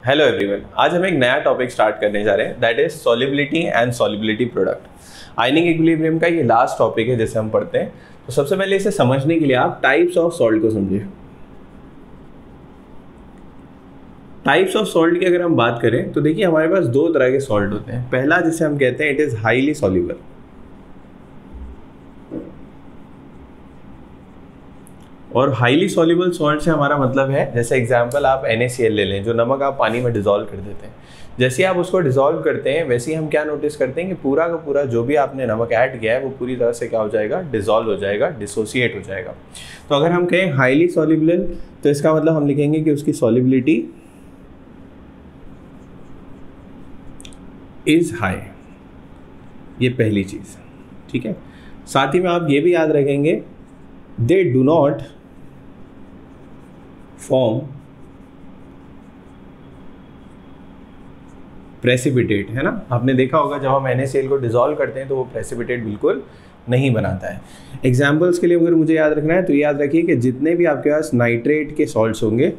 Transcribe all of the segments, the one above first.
Hello everyone, आज हम एक नया टॉपिक स्टार्ट करने जा रहे हैं, that is solubility and solubility product. Ionic equilibrium का ये लास्ट टॉपिक है जिसे हम पढ़ते हैं। तो सबसे पहले इसे समझने के लिए आप टाइप्स ऑफ सॉल्ट को समझिए। टाइप्स ऑफ सॉल्ट की अगर हम बात करें तो देखिए हमारे पास दो तरह के सॉल्ट होते हैं। पहला जिसे हम कहते हैं इट इज हाईली सॉल्युबल, और हाईली सॉल्युबल सॉल्ट से हमारा मतलब है, जैसे एग्जांपल आप NaCl ले लें, जो नमक आप पानी में डिसॉल्व कर देते हैं। जैसे आप उसको डिसॉल्व करते हैं वैसे ही हम क्या नोटिस करते हैं कि पूरा का पूरा जो भी आपने नमक ऐड किया है वो पूरी तरह से क्या हो जाएगा, डिसॉल्व हो जाएगा, डिसोसिएट हो जाएगा। तो अगर हम कहें हाईली सॉल्युबल तो इसका मतलब हम लिखेंगे कि उसकी सॉल्युबिलिटी इज हाई, ये पहली चीज। ठीक है, साथ ही में आप ये भी याद रखेंगे they do not form precipitate, है ना। आपने देखा होगा जब हम NaCl को डिसॉल्व करते हैं तो वो प्रेसिपिटेट बिल्कुल नहीं बनाता है। एग्जाम्पल्स के लिए अगर मुझे याद रखना है तो याद रखिए कि जितने भी आपके पास नाइट्रेट के सॉल्ट्स होंगे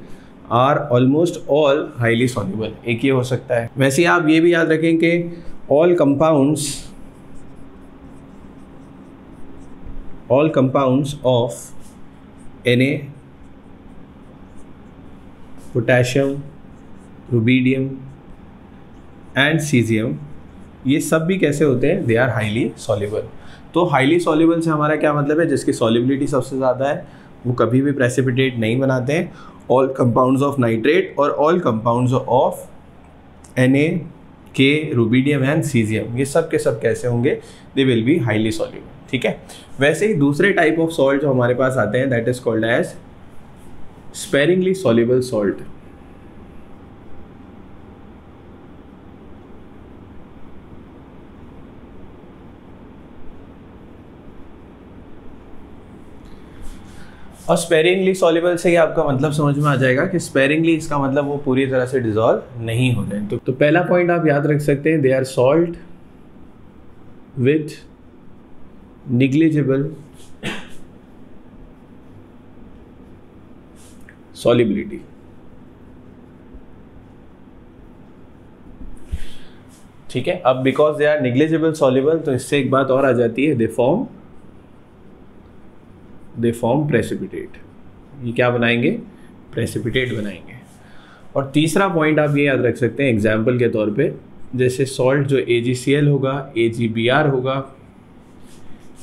are almost all highly soluble, एक ये हो सकता है। वैसे आप ये भी याद रखें कि all compounds of Na, potassium, rubidium and caesium, ये सब भी कैसे होते हैं, दे आर हाईली सॉल्युबल। तो हाईली सॉल्युबल से हमारा क्या मतलब है, जिसकी सॉल्युबिलिटी सबसे ज़्यादा है वो कभी भी प्रेसिपिटेट नहीं बनाते हैं। ऑल कंपाउंड्स ऑफ नाइट्रेट और all compounds of Na, K, rubidium and caesium, ये सब के सब कैसे होंगे, they will be highly soluble. ठीक है, वैसे ही दूसरे टाइप ऑफ सॉल्ट जो हमारे पास आते हैं that is called as sparingly soluble salt. और स्पेरिंगली सॉल्युबल से ही आपका मतलब समझ में आ जाएगा कि स्पेरिंगली इसका मतलब वो पूरी तरह से डिसॉल्व नहीं हो रहे। तो पहला पॉइंट आप याद रख सकते हैं, they are salt with negligible solubility। ठीक है, अब because they are negligible soluble तो इससे एक बात और आ जाती है, दे फॉर्म प्रेसिपिटेट। ये क्या बनाएंगे, प्रेसिपिटेट बनाएंगे। और तीसरा पॉइंट आप ये याद रख सकते हैं एग्जाम्पल के तौर पे, जैसे सॉल्ट जो AgCl होगा, AgBr होगा,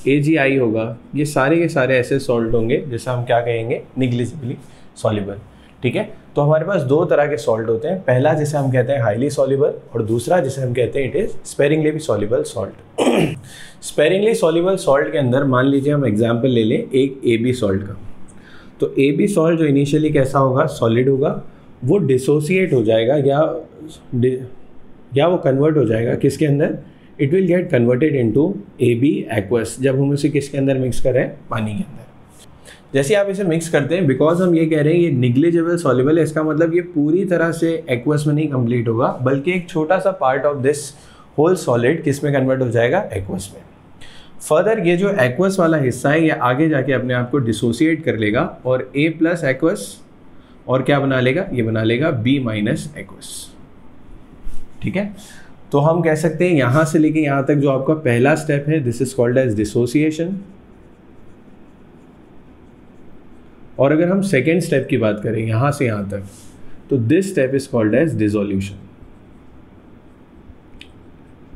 AgI होगा, ये सारे के सारे ऐसे सॉल्ट होंगे जिसे हम क्या कहेंगे, निग्लिजिबली सॉल्युबल। ठीक है, तो हमारे पास दो तरह के सॉल्ट होते हैं, पहला जिसे हम कहते हैं हाईली सॉल्युबल और दूसरा जिसे हम कहते हैं इट इज स्पेरिंगली भी soluble salt. Sparingly soluble salt के अंदर मान लीजिए हम एग्जाम्पल ले लें एक AB सॉल्ट का। तो AB सॉल्ट जो इनिशियली कैसा होगा, सॉलिड होगा, वो डिसोसिएट हो जाएगा या वो कन्वर्ट हो जाएगा किसके अंदर, it will get converted into AB aqueous, जब हम उसे किसके अंदर मिक्स कर रहे हैं, पानी के अंदर। जैसे आप इसे मिक्स करते हैं, बिकॉज हम ये कह रहे हैं ये निग्लिजिबल सॉल्युबल है, इसका मतलब ये पूरी तरह से एक्वस में नहीं कंप्लीट होगा, बल्कि एक छोटा सा part of this whole solid किस में कन्वर्ट हो जाएगा, एक्वस में। फर्दर ये जो एक्वस वाला हिस्सा है ये आगे जाके अपने आप को डिसोसिएट कर लेगा और A+ एक्वस और क्या बना लेगा, ये बना लेगा B- एक्वस। ठीक है, तो हम कह सकते हैं यहाँ से लेके यहाँ तक जो आपका पहला स्टेप है, this is called as dissociation. और अगर हम सेकेंड स्टेप की बात करें यहाँ से यहाँ तक, तो this step is called as dissolution.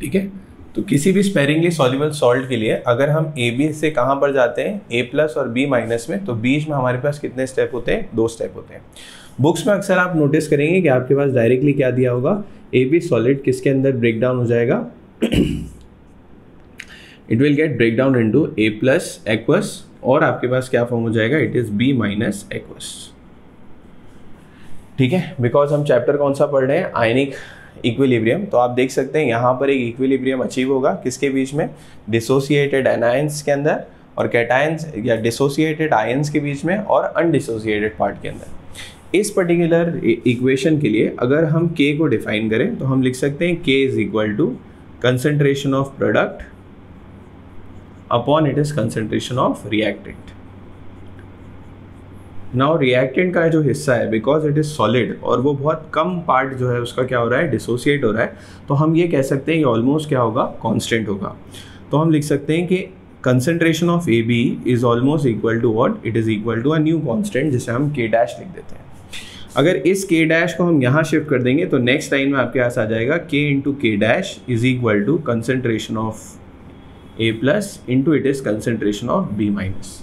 ठीक है, तो किसी भी स्पेरिंगली सॉल्युबल सॉल्ट के लिए अगर हम AB से कहाँ पर जाते हैं, A+ और B- में, तो बीच में हमारे पास कितने स्टेप होते हैं, 2 स्टेप होते हैं। बुक्स में अक्सर आप नोटिस करेंगे कि आपके पास डायरेक्टली क्या दिया होगा, AB सॉलिड किसके अंदर ब्रेक डाउन हो जाएगा, it will get break down into A+ aqueous और आपके पास क्या फॉर्म हो जाएगा, इट इज B- एक्वस। ठीक है, बिकॉज हम चैप्टर कौन सा पढ़ रहे हैं, आयनिक इक्विलिब्रियम। तो आप देख सकते हैं यहाँ पर एक इक्विलिब्रियम अचीव होगा किसके बीच में, डिसोसिएटेड एनायंस के अंदर और कैटायंस या डिसोसिएटेड आयंस के बीच में और अनडिसोसिएटेड पार्ट के अंदर। इस पर्टिकुलर इक्वेशन के लिए अगर हम K को डिफाइन करें तो हम लिख सकते हैं K is equal to concentration of product upon it is concentration of reactant. Now reactant का जो हिस्सा है बिकॉज इट इज़ सॉलिड और वो बहुत कम पार्ट जो है उसका क्या हो रहा है, डिसोसिएट हो रहा है, तो हम ये कह सकते हैं कि ऑलमोस्ट क्या होगा, कांस्टेंट होगा। तो हम लिख सकते हैं कि concentration of A B is almost equal to what, it is equal to a new constant जिसे हम के डैश लिख देते हैं। अगर इस के डैश को हम यहाँ शिफ्ट कर देंगे तो नेक्स्ट लाइन में आपके पास आ जाएगा K into K dash is equal to concentration of A plus into it is concentration of B minus.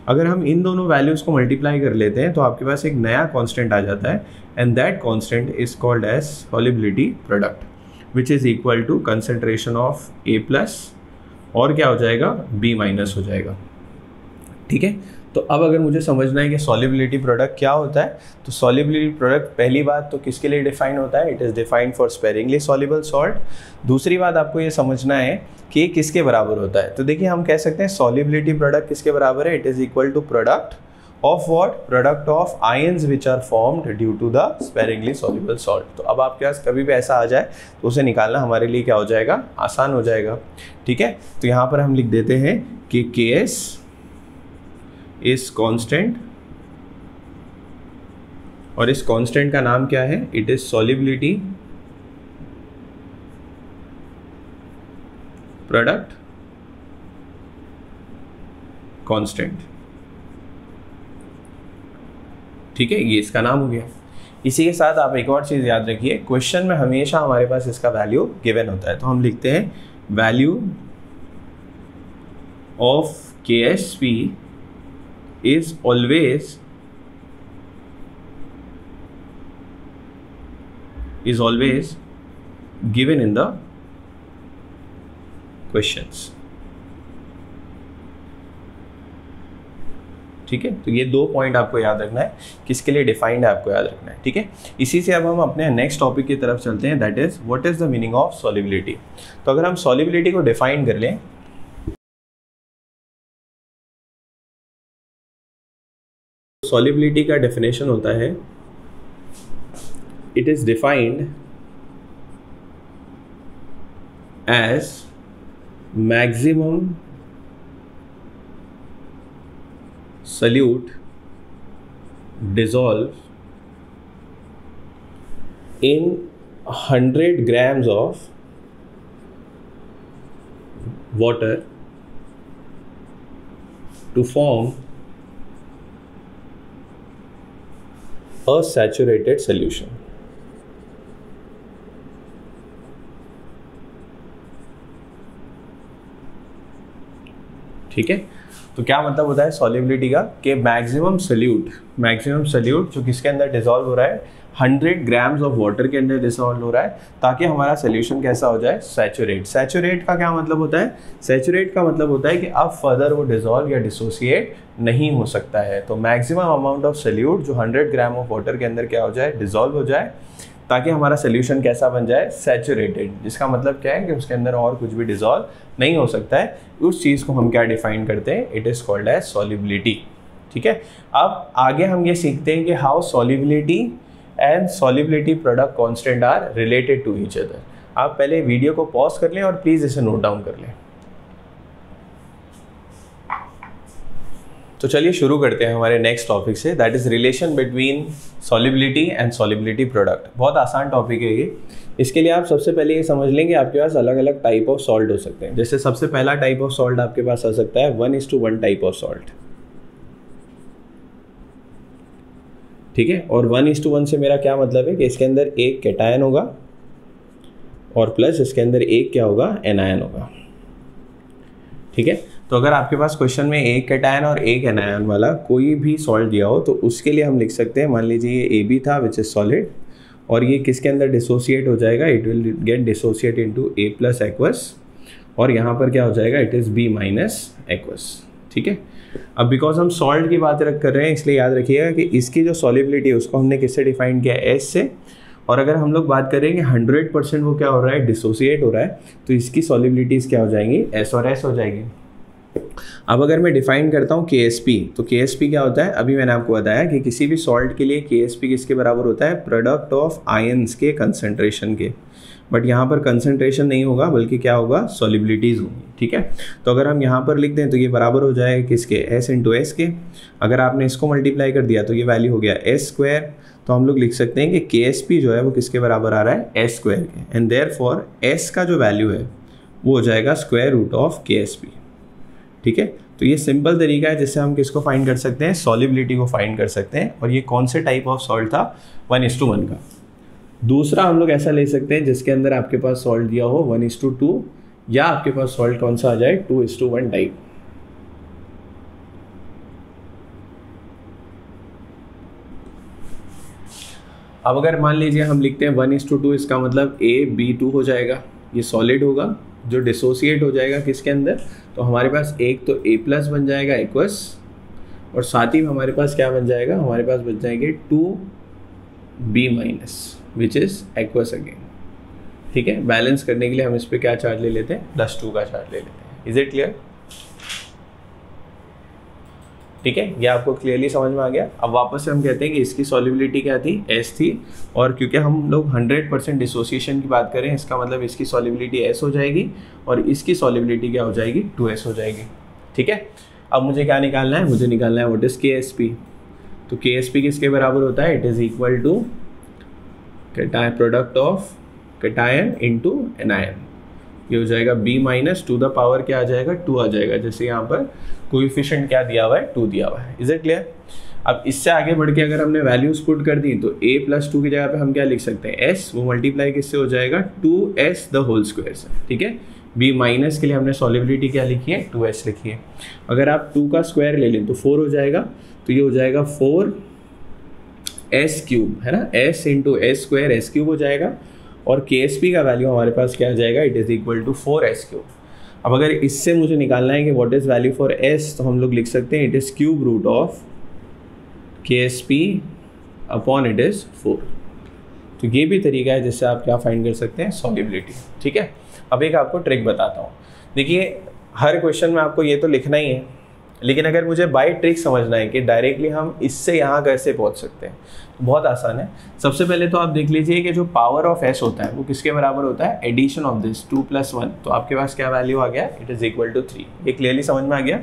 अगर हम इन दोनों वैल्यूज़ को मल्टीप्लाई कर लेते हैं तो आपके पास एक नया कांस्टेंट आ जाता है and that constant is called as solubility product which is equal to concentration of A plus और क्या हो जाएगा, बी माइनस हो जाएगा। ठीक है, तो अब अगर मुझे समझना है कि सॉल्युबिलिटी प्रोडक्ट क्या होता है, तो सॉल्युबिलिटी प्रोडक्ट पहली बात तो किसके लिए डिफाइन होता है, it is defined for sparingly soluble salt. दूसरी बात आपको ये समझना है कि किसके बराबर होता है, तो देखिए हम कह सकते हैं सॉल्युबिलिटी प्रोडक्ट किसके बराबर है, it is equal to product of what, product of ions which are formed due to the sparingly soluble salt. तो अब आपके पास कभी भी ऐसा आ जाए तो उसे निकालना हमारे लिए क्या हो जाएगा, आसान हो जाएगा। ठीक है, तो यहाँ पर हम लिख देते हैं कि के एस इज कांस्टेंट और इस कांस्टेंट का नाम क्या है, it is solubility product constant. ठीक है, ये इसका नाम हो गया। इसी के साथ आप एक और चीज याद रखिए, क्वेश्चन में हमेशा हमारे पास इसका वैल्यू गिवन होता है, तो हम लिखते हैं वैल्यू ऑफ के S P is always given in the questions। ठीक है, तो ये दो पॉइंट आपको याद रखना है, किसके लिए डिफाइंड है आपको याद रखना है। ठीक है, इसी से अब हम अपने नेक्स्ट टॉपिक की तरफ चलते हैं, that is what is the meaning of solubility. तो अगर हम सॉल्युबिलिटी को डिफाइन कर लें, सॉल्युबिलिटी का डेफिनेशन होता है, it is defined as maximum solute dissolve in 100 grams of water to form a saturated solution। ठीक है, तो क्या मतलब होता है सॉल्युबिलिटी का, कि मैक्सिमम सल्यूट जो किसके अंदर डिसॉल्व हो रहा है, 100 ग्राम्स ऑफ वाटर के अंदर डिसॉल्व हो रहा है, ताकि हमारा सोल्यूशन कैसा हो जाए, सैचुरेट। सैचुरेट का क्या मतलब होता है, सैचुरेट का मतलब होता है कि अब फर्दर वो डिसॉल्व या डिसोसिएट नहीं हो सकता है। तो मैक्सिमम अमाउंट ऑफ सल्यूट जो 100 ग्राम ऑफ वाटर के अंदर क्या हो जाए, डिसॉल्व हो जाए, ताकि हमारा सोल्यूशन कैसा बन जाए, सैचुरेटेड। जिसका मतलब क्या है कि उसके अंदर और कुछ भी डिसॉल्व नहीं हो सकता है। उस चीज़ को हम क्या डिफाइन करते हैं, it is called as solubility. ठीक है, अब आगे हम ये सीखते हैं कि how solubility and solubility product constant are related to each other. आप पहले वीडियो को पॉज कर लें और प्लीज़ इसे नोट डाउन कर लें। तो चलिए शुरू करते हैं हमारे नेक्स्ट टॉपिक से, that is relation between solubility and solubility product. बहुत आसान टॉपिक है ये। इसके लिए आप सबसे पहले ये समझ लेंगे आपके पास अलग अलग टाइप ऑफ सॉल्ट हो सकते हैं। जैसे सबसे पहला टाइप ऑफ सॉल्ट आपके पास आ सकता है 1:1 टाइप ऑफ सॉल्ट। ठीक है, और 1:1 से मेरा क्या मतलब है कि इसके अंदर एक कैटायन होगा और प्लस इसके अंदर एक क्या होगा, एनायन होगा। ठीक है, तो अगर आपके पास क्वेश्चन में एक कैटायन और एक एनायन वाला कोई भी सॉल्ट दिया हो तो उसके लिए हम लिख सकते हैं, मान लीजिए ये AB था विच इज सॉलिड, और ये किसके अंदर डिसोसिएट हो जाएगा, it will gate dissociate into A plus aqueous, और यहाँ पर क्या हो जाएगा, it is B minus aqueous. ठीक है, अब बिकॉज हम सॉल्ट की बात कर रहे हैं इसलिए याद रखिएगा कि इसकी जो सॉल्युबिलिटी है उसको हमने किससे डिफाइन किया, S से। और अगर हम लोग बात करें कि 100% वो क्या हो रहा है, डिसोसिएट हो रहा है, तो इसकी सॉल्युबिलिटीज़ क्या हो जाएंगी, S और S हो जाएगी। अब अगर मैं डिफाइन करता हूँ KSP, तो KSP क्या होता है, अभी मैंने आपको बताया कि किसी भी सॉल्ट के लिए KSP किसके बराबर होता है, प्रोडक्ट ऑफ आयंस के कंसंट्रेशन के। बट यहाँ पर कंसंट्रेशन नहीं होगा, बल्कि क्या होगा, सॉलिबिलिटीज़ होंगी। ठीक है, तो अगर हम यहाँ पर लिख दें तो ये बराबर हो जाएगा किसके, S इंटू एस के। अगर आपने इसको मल्टीप्लाई कर दिया तो ये वैल्यू हो गया S स्क्वायर। तो हम लोग लिख सकते हैं कि KSP जो है वो किसके बराबर आ रहा है, S स्क्वायर के। एंड देयरफॉर S का जो वैल्यू है वो हो जाएगा स्क्वायर रूट ऑफ KSP। ठीक है, तो ये सिंपल तरीका है जिससे हम किसको फाइंड कर सकते हैं, सॉलिबिलिटी को फाइंड कर सकते हैं। और ये कौन से टाइप ऑफ सॉल्ट था, 1:1 का। दूसरा हम लोग ऐसा ले सकते हैं जिसके अंदर आपके पास सॉल्ट दिया हो 1:2, या आपके पास सॉल्ट कौन सा आ जाए, 2:1 टाइप। अब अगर मान लीजिए हम लिखते हैं 1:2, इसका मतलब AB2 हो जाएगा, ये सॉलिड होगा जो डिसोसिएट हो जाएगा किसके अंदर, तो हमारे पास एक तो A+ बन जाएगा एक्वस, और साथ ही में हमारे पास क्या बन जाएगा, हमारे पास बन जाएंगे 2B- which is aqueous again. ठीक है, बैलेंस करने के लिए हम इस पर क्या चार्ज ले लेते हैं, +2 का चार्ज ले लेते हैं। Is it clear? ठीक है, ये आपको क्लियरली समझ में आ गया। अब वापस से हम कहते हैं कि इसकी सॉलिबिलिटी क्या थी, S थी, और क्योंकि हम लोग 100% डिसोसिएशन की बात करें, इसका मतलब इसकी सॉलिबिलिटी S हो जाएगी और इसकी सॉलिबिलिटी क्या हो जाएगी, 2S हो जाएगी। ठीक है, अब मुझे क्या निकालना है, मुझे निकालना है व्हाट इज KSP। तो KSP किसके बराबर होता है, it is equal to product of cation into anion. ये हो जाएगा B- टू द पावर क्या आ जाएगा, 2 आ जाएगा, जैसे यहाँ पर कोएफिशिएंट क्या दिया हुआ है, 2 दिया हुआ है। Is it clear? अब इससे आगे बढ़ के अगर हमने वैल्यूज पुट कर दी तो A+2 की जगह पे हम क्या लिख सकते हैं, S, वो मल्टीप्लाई किससे हो जाएगा, 2S द होल स्क्वायर से। ठीक है, B- के लिए हमने सॉलिबिलिटी क्या लिखी है, 2S लिखी है। अगर आप 2 का स्क्वायर ले लें तो 4 हो जाएगा, तो ये हो जाएगा 4S³ है ना, S into S square S³ हो जाएगा, और KSP का वैल्यू हमारे पास क्या आ जाएगा, it is equal to 4S³। अब अगर इससे मुझे निकालना है कि what is value for S, तो हम लोग लिख सकते हैं it is cube root of KSP upon it is 4। तो ये भी तरीका है जिससे आप क्या फाइंड कर सकते हैं, सॉलिबिलिटी। ठीक है, अब एक आपको ट्रिक बताता हूँ। देखिए, हर क्वेश्चन में आपको ये तो लिखना ही है, लेकिन अगर मुझे बाय ट्रिक समझना है कि डायरेक्टली हम इससे यहाँ कैसे पहुँच सकते हैं, तो बहुत आसान है। सबसे पहले तो आप देख लीजिए कि जो पावर ऑफ S होता है वो किसके बराबर होता है, एडिशन ऑफ दिस 2 + 1। तो आपके पास क्या वैल्यू आ गया, इट इज़ इक्वल टू 3। ये क्लियरली समझ में आ गया।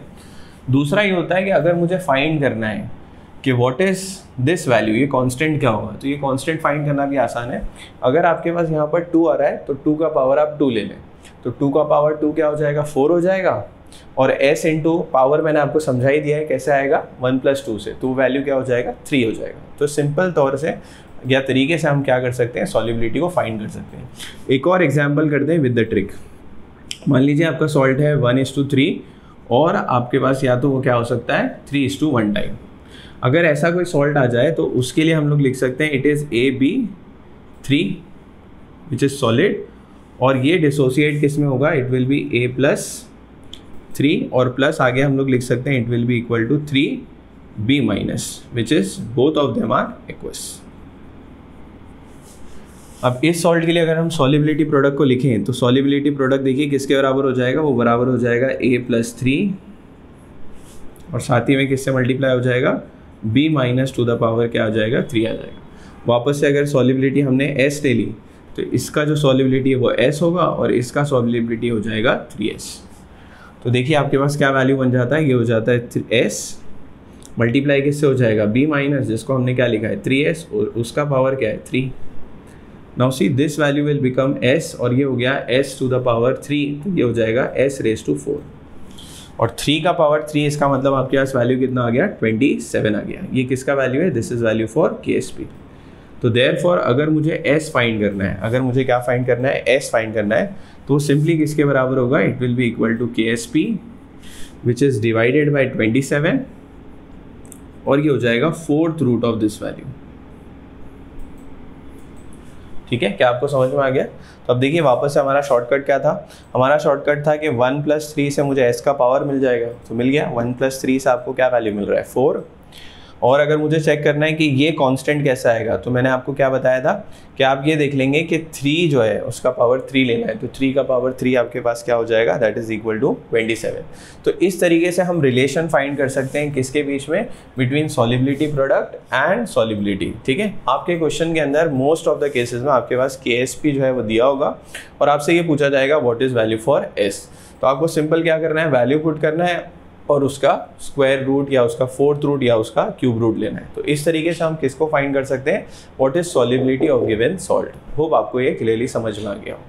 दूसरा ये होता है कि अगर मुझे फाइंड करना है कि व्हाट इज़ दिस वैल्यू, ये कांस्टेंट क्या होगा, तो ये कांस्टेंट फाइंड करना भी आसान है। अगर आपके पास यहाँ पर 2 आ रहा है तो 2 का पावर आप 2 ले लें, तो 2 का पावर 2 क्या हो जाएगा, 4 हो जाएगा, और S इंटू पावर मैंने आपको समझा ही दिया है कैसे आएगा, 1 + 2 से, तो वैल्यू क्या हो जाएगा, 3 हो जाएगा। तो सिंपल तौर से या तरीके से हम क्या कर सकते हैं, सॉलिबिलिटी को फाइंड कर सकते हैं। एक और एग्जांपल करते हैं विद द ट्रिक। मान लीजिए आपका सॉल्ट है 1:3, और आपके पास या तो वो क्या हो सकता है, 3:1 टाइप। अगर ऐसा कोई सॉल्ट आ जाए तो उसके लिए हम लोग लिख सकते हैं it is AB3 which is solid, और ये डिसोसिएट किस में होगा, इट विल बी A+3, और प्लस आगे हम लोग लिख सकते हैं it will be equal to 3B- which is both of them are aqueous. अब इस सॉल्ट के लिए अगर हम सॉलिबिलिटी प्रोडक्ट को लिखें तो सॉलिबिलिटी प्रोडक्ट देखिए किसके बराबर हो जाएगा, वो बराबर हो जाएगा A+3, और साथ ही में किससे मल्टीप्लाई हो जाएगा, B- टू द पावर क्या आ जाएगा, 3 आ जाएगा। वापस से अगर सॉलिबिलिटी हमने S ले ली तो इसका जो सॉलिबिलिटी है वो S होगा, और इसका सॉलिबिलिटी हो जाएगा 3S। तो देखिए आपके पास क्या वैल्यू बन जाता है, ये हो जाता है S मल्टीप्लाई किससे हो जाएगा, B- जिसको हमने क्या लिखा है, 3S, और उसका पावर क्या है, 3। Now see this value will become S, और ये हो गया S टू द पावर 3, तो ये हो जाएगा S⁴, और 3 का पावर 3, इसका मतलब आपके पास वैल्यू कितना आ गया, 27 आ गया। ये किसका वैल्यू है, this is value for KSP। तो देयरफॉर अगर मुझे S फाइंड करना है, अगर मुझे क्या फाइंड करना है, S फाइंड करना है, तो सिंपली किसके बराबर होगा, it will be equal to KSP which is divided by 27, और ये हो जाएगा 4th root of this value. ठीक है, क्या आपको समझ में आ गया? तो अब देखिए वापस से हमारा शॉर्टकट क्या था, हमारा शॉर्टकट था कि 1 + 3 से मुझे S का पावर मिल जाएगा, तो मिल गया। 1 + 3 से आपको क्या वैल्यू मिल रहा है, 4, और अगर मुझे चेक करना है कि ये कांस्टेंट कैसा आएगा, तो मैंने आपको क्या बताया था कि आप ये देख लेंगे कि 3 जो है उसका पावर 3 लेना है, तो 3 का पावर 3 आपके पास क्या हो जाएगा, दैट इज इक्वल टू 27। तो इस तरीके से हम रिलेशन फाइंड कर सकते हैं किसके बीच में, between solubility product and solubility. ठीक है, आपके क्वेश्चन के अंदर मोस्ट ऑफ द केसेस में आपके पास KSP जो है वो दिया होगा और आपसे ये पूछा जाएगा what is value for S। तो आपको सिंपल क्या करना है, वैल्यू पुट करना है और उसका स्क्वायर रूट या उसका फोर्थ रूट या उसका क्यूब रूट लेना है। तो इस तरीके से हम किसको फाइंड कर सकते हैं, what is solubility of given salt. Hope आपको ये क्लियरली समझ में आ गया हो।